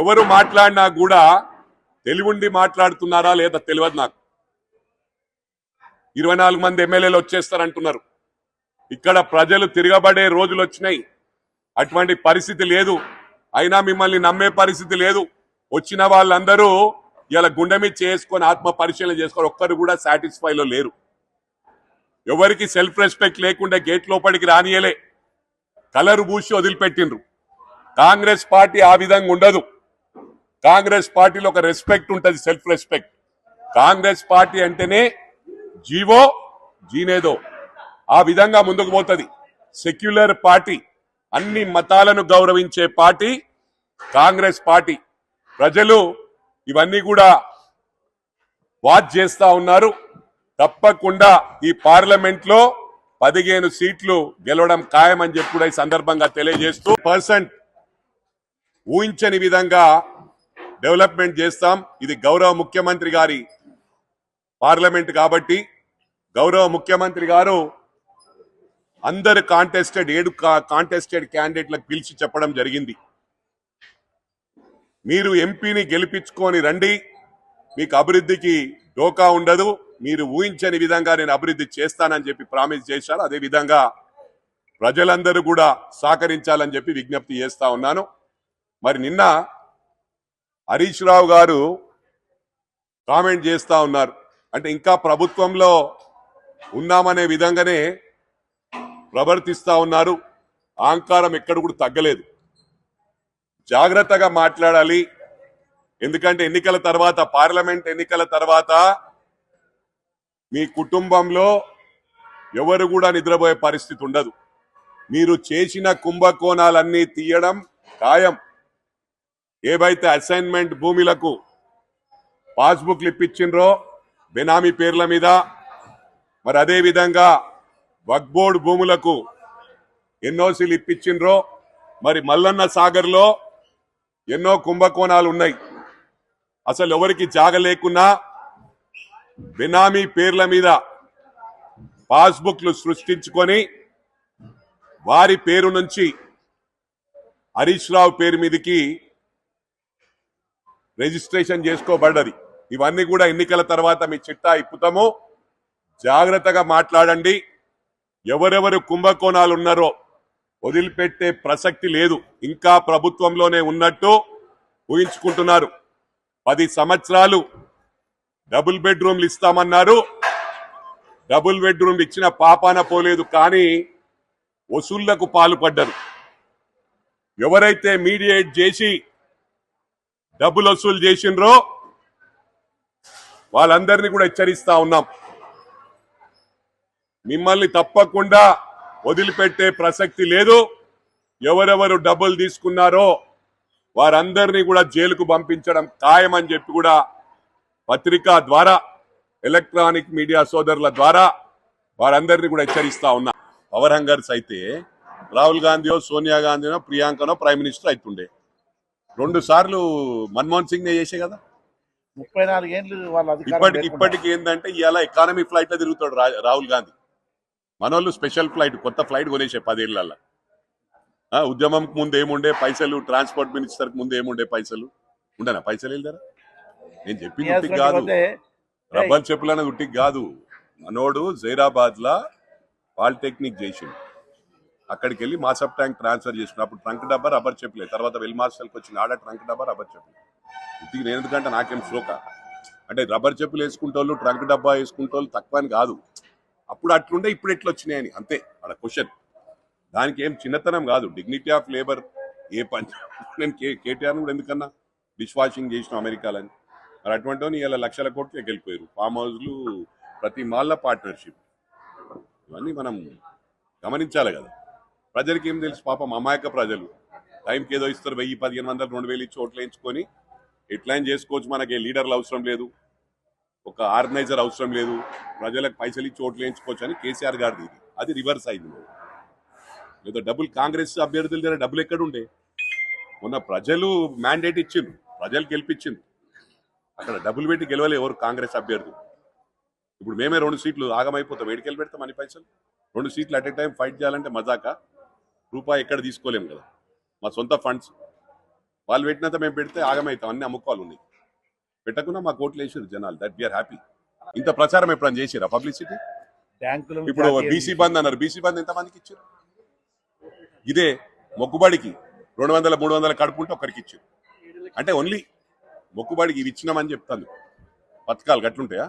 ఎవరు మాట్లాడినా కూడా తెలివుండి మాట్లాడుతున్నారా లేదా తెలియదు నాకు. 24 మంది ఎమ్మెల్యేలు వచ్చేస్తారంటున్నారు. ఇక్కడ ప్రజలు తిరగబడే రోజులు వచ్చినాయి. అటువంటి పరిస్థితి లేదు. అయినా మిమ్మల్ని నమ్మే పరిస్థితి లేదు. వచ్చిన వాళ్ళందరూ ఇలా గుండె మీద చేసుకొని ఆత్మ పరిశీలన చేసుకొని ఒక్కరు కూడా సాటిస్ఫైలో లేరు. ఎవరికి సెల్ఫ్ రెస్పెక్ట్ లేకుండా గేట్ లోపలికి రానియలే. కలర్ పూసి వదిలిపెట్టిండ్రు. కాంగ్రెస్ పార్టీ ఆ విధంగా ఉండదు. కాంగ్రెస్ పార్టీలో ఒక రెస్పెక్ట్ ఉంటుంది, సెల్ఫ్ రెస్పెక్ట్. కాంగ్రెస్ పార్టీ అంటేనే జీవో జీనేదో ఆ విధంగా ముందుకు పోతుంది. సెక్యులర్ పార్టీ, అన్ని మతాలను గౌరవించే పార్టీ కాంగ్రెస్ పార్టీ. ప్రజలు ఇవన్నీ కూడా వాచ్ చేస్తా ఉన్నారు. తప్పకుండా ఈ పార్లమెంట్ లో 15 సీట్లు గెలవడం ఖాయమని చెప్పి కూడా ఈ సందర్భంగా తెలియజేస్తూ ఊహించని విధంగా డెవలప్మెంట్ చేస్తాం. ఇది గౌరవ ముఖ్యమంత్రి గారి పార్లమెంట్ కాబట్టి గౌరవ ముఖ్యమంత్రి గారు అందరు ఏడు కాంటెస్టెడ్ క్యాండిడేట్లకు పిలిచి చెప్పడం జరిగింది. మీరు ఎంపీని గెలిపించుకొని రండి, మీకు అభివృద్ధికి డోకా ఉండదు, మీరు ఊహించని విధంగా నేను అభివృద్ధి చేస్తానని చెప్పి ప్రామిస్ చేశారు. అదేవిధంగా ప్రజలందరూ కూడా సహకరించాలని చెప్పి విజ్ఞప్తి చేస్తా ఉన్నాను. మరి నిన్న హరీష్ రావు గారు కామెంట్ చేస్తా ఉన్నారు. అంటే ఇంకా ప్రభుత్వంలో ఉన్నామనే విధంగానే ప్రవర్తిస్తా ఉన్నారు. అహంకారం ఎక్కడ కూడా తగ్గలేదు. జాగ్రత్తగా మాట్లాడాలి. ఎందుకంటే ఎన్నికల తర్వాత, పార్లమెంట్ ఎన్నికల తర్వాత మీ కుటుంబంలో ఎవరు కూడా నిద్రపోయే పరిస్థితి ఉండదు. మీరు చేసిన కుంభకోణాలన్నీ తీయడం ఖాయం. ఏవైతే అసైన్మెంట్ భూములకు పాస్బుక్లు ఇప్పించిండ్రో బెనామీ పేర్ల మీద, మరి అదే విధంగా వక్ఫ్ బోర్డు భూములకు ఎన్ఓసీలు ఇప్పించిండ్రో, మరి మల్లన్న సాగర్ లో ఎన్నో కుంభకోణాలు ఉన్నాయి. అసలు ఎవరికి జాగ లేకున్నా బెనామీ పేర్ల మీద పాస్బుక్లు సృష్టించుకొని వారి పేరు నుంచి హరీష్ రావు పేరు మీదకి రిజిస్ట్రేషన్ చేసుకోబడ్డది. ఇవన్నీ కూడా ఎన్నికల తర్వాత మీ చిట్టా ఇప్పుతాము. జాగ్రత్తగా మాట్లాడండి. ఎవరెవరు కుంభకోణాలు ఉన్నారో వదిలిపెట్టే ప్రసక్తి లేదు. ఇంకా ప్రభుత్వంలోనే ఉన్నట్టు ఊహించుకుంటున్నారు. 10 సంవత్సరాలు డబుల్ బెడ్రూమ్లు ఇస్తామన్నారు. డబుల్ బెడ్రూమ్లు ఇచ్చిన పాపాన పోలేదు, కానీ వసూళ్లకు పాల్పడ్డారు. ఎవరైతే మీడియేట్ చేసి డబ్బులు వసూలు చేసిండ్రో వాళ్ళందరినీ కూడా హెచ్చరిస్తా ఉన్నాం. మిమ్మల్ని తప్పకుండా వదిలిపెట్టే ప్రసక్తి లేదు. ఎవరెవరు డబ్బులు తీసుకున్నారో వారందరినీ కూడా జైలుకు పంపించడం ఖాయమని చెప్పి కూడా పత్రిక ద్వారా, ఎలక్ట్రానిక్ మీడియా సోదరుల ద్వారా వారందరినీ కూడా హెచ్చరిస్తా ఉన్నా. పవర్ హంగర్స్ అయితే రాహుల్ గాంధీయో, సోనియా గాంధీనో, ప్రియాంకనో ప్రైమ్ మినిస్టర్ అవుతుండే. 2 సార్లు మన్మోహన్ సింగ్ నే చేసే కదా. 34 ఏళ్ళు ఇప్పటికి ఏంటంటే ఇవాళ ఎకానమీ ఫ్లైట్ లో తిరుగుతాడు రాహుల్ గాంధీ. మనోళ్ళు స్పెషల్ ఫ్లైట్, కొత్త ఫ్లైట్ కొనేసే 10 ఏళ్లలో. ఉద్యమంకి ముందు ఏముండే పైసలు, ట్రాన్స్పోర్ట్ మినిస్టర్ కి ముందు ఏముండే పైసలు ఉండనా? పైసలు వెళ్తారా? నేను చెప్పింది ఉట్టికి కాదు, రబ్బర్ చెప్పులు అనేది ఉట్టికి కాదు. మనోడు జైరాబాద్ లా పాలిటెక్నిక్ చేసిండు. అక్కడికి వెళ్ళి మాసప్ ట్యాంక్ ట్రాన్స్ఫర్ చేసుకున్నాడు. అప్పుడు ట్రంక్ డబ్బా రబ్బర్ చెప్పులే. తర్వాత వెల్ మార్షల్కి వచ్చింది, ఆడ ట్రంక్ డబ్బా రబ్బర్ చెప్పులు. ఉట్టికి నేను ఎందుకంటే నాకేం శ్లోక అంటే రబ్బర్ చెప్పులు వేసుకుంటోళ్ళు, ట్రంక్ డబ్బా వేసుకుంటోళ్ళు తక్కువ అని కాదు. అప్పుడు అట్లుండే, ఇప్పుడు ఎట్లా వచ్చినాయని అంతే అక్కడ క్వశ్చన్. దానికి ఏం చిన్నతనం కాదు. డిగ్నిటీ ఆఫ్ లేబర్ ఏ పని. నేను కేటీఆర్ కూడా ఎందుకన్నా డిష్ వాషింగ్ చేసిన అమెరికాలని. మరి అటువంటి ఇలా లక్షల కోట్లు వెళ్ళిపోయారు. ఫామ్ హౌస్లు, ప్రతి మాల్ల పార్ట్నర్షిప్, ఇవన్నీ మనం గమనించాలి కదా. ప్రజలకి ఏం తెలుసు పాపం, అమాయక ప్రజలు. టైంకి ఏదో ఇస్తారు, 1000, 1500, 2000 ఇచ్చి ఓట్లు వేయించుకొని ఎట్లా చేసుకోవచ్చు. మనకి లీడర్లు అవసరం లేదు, ఒక ఆర్గనైజర్ అవసరం లేదు, ప్రజలకు పైసలు ఇచ్చి ఓట్లు వేయించుకోవచ్చు అని కేసీఆర్ గారిది ఇది. అది రివర్స్ అయింది. లేదా డబ్బులు కాంగ్రెస్ అభ్యర్థుల దగ్గర డబ్బులు ఎక్కడుండే? మొన్న ప్రజలు మ్యాండేట్ ఇచ్చిండ్రు, ప్రజలు గెలిపించిండ్రు. అక్కడ డబ్బులు పెట్టి గెలవలే ఎవరు కాంగ్రెస్ అభ్యర్థులు. ఇప్పుడు మేమే 2 సీట్లు ఆగమైపోతాం. ఎడికెళ్ళి పెడతాం అన్ని పైసలు. 2 సీట్లు అట్ ఏ టైం ఫైట్ చేయాలంటే మజాక. రూపాయి ఎక్కడ తీసుకోలేము కదా, మా సొంత ఫండ్స్. వాళ్ళు పెట్టినంత మేము పెడితే ఆగమవుతాం, అన్ని అమ్ముకోవాలి ఉన్నాయి. పెట్టకుండా మా కోట్లు వేసారు జనాలు. That we're happy. ఇంత ప్రచారం ఎప్పుడైనా చేసిరా పబ్లిసిటీ? బ్యాంకులు ఇప్పుడు బీసీ బంద్ అన్నారు, బీసీ బంద్ ఎంతమందికి ఇచ్చారు? ఇదే మొక్కుబడికి 200 300 కడుపుంటే ఒకరికి ఇచ్చారు. అంటే ఓన్లీ మొక్కుబడికి ఇవి ఇచ్చినామని చెప్తాను. పథకాలు గట్లుంటాయా?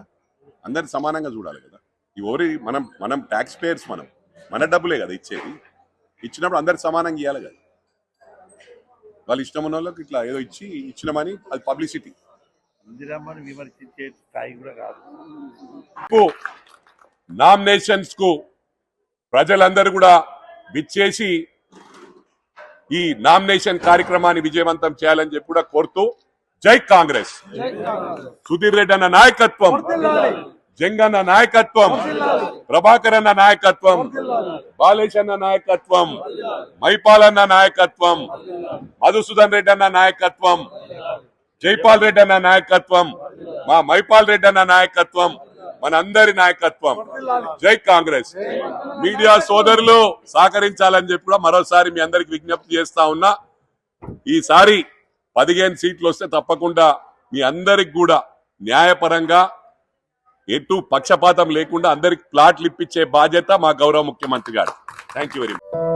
అందరికి సమానంగా చూడాలి కదా. ఇవి మనం ట్యాక్స్ పేయర్స్, మన డబ్బులే కదా ఇచ్చేది. ఇచ్చినప్పుడు అందరికి సమానంగా ఇవ్వాలి కదా. వాళ్ళు ఇష్టం ఉన్న వాళ్ళకి ఇట్లా ఏదో ఇచ్చినామని అది పబ్లిసిటీ. ఇందిరమ్మని విమర్శించే స్థాయి కూడా కాదు. నామినేషన్స్ కు ప్రజలందరూ కూడా విచ్చేసి ఈ నామినేషన్ కార్యక్రమాన్ని విజయవంతం చేయాలని చెప్పి కూడా కోరుతూ, జై కాంగ్రెస్. సుధీర్ రెడ్డి అన్న నాయకత్వం, జంగన్న నాయకత్వం, ప్రభాకర్ అన్న నాయకత్వం, బాలేష్ అన్న నాయకత్వం, మైపాల్ అన్న నాయకత్వం, మధుసూదన్ రెడ్డి అన్న నాయకత్వం, జైపాల్ రెడ్డి అన్న నాయకత్వం, మా మైపాల్ రెడ్డి అన్న నాయకత్వం, మనందరి నాయకత్వం. జై కాంగ్రెస్. మీడియా సోదరులు సహకరించాలని చెప్పి కూడా మరోసారి మీ అందరికి విజ్ఞప్తి చేస్తా ఉన్నా. ఈసారి 15 సీట్లు వస్తే తప్పకుండా మీ అందరికి కూడా న్యాయపరంగా ఎటు పక్షపాతం లేకుండా అందరికి ప్లాట్లు ఇప్పించే బాధ్యత మా గౌరవ ముఖ్యమంత్రి గారు. Thank you very much.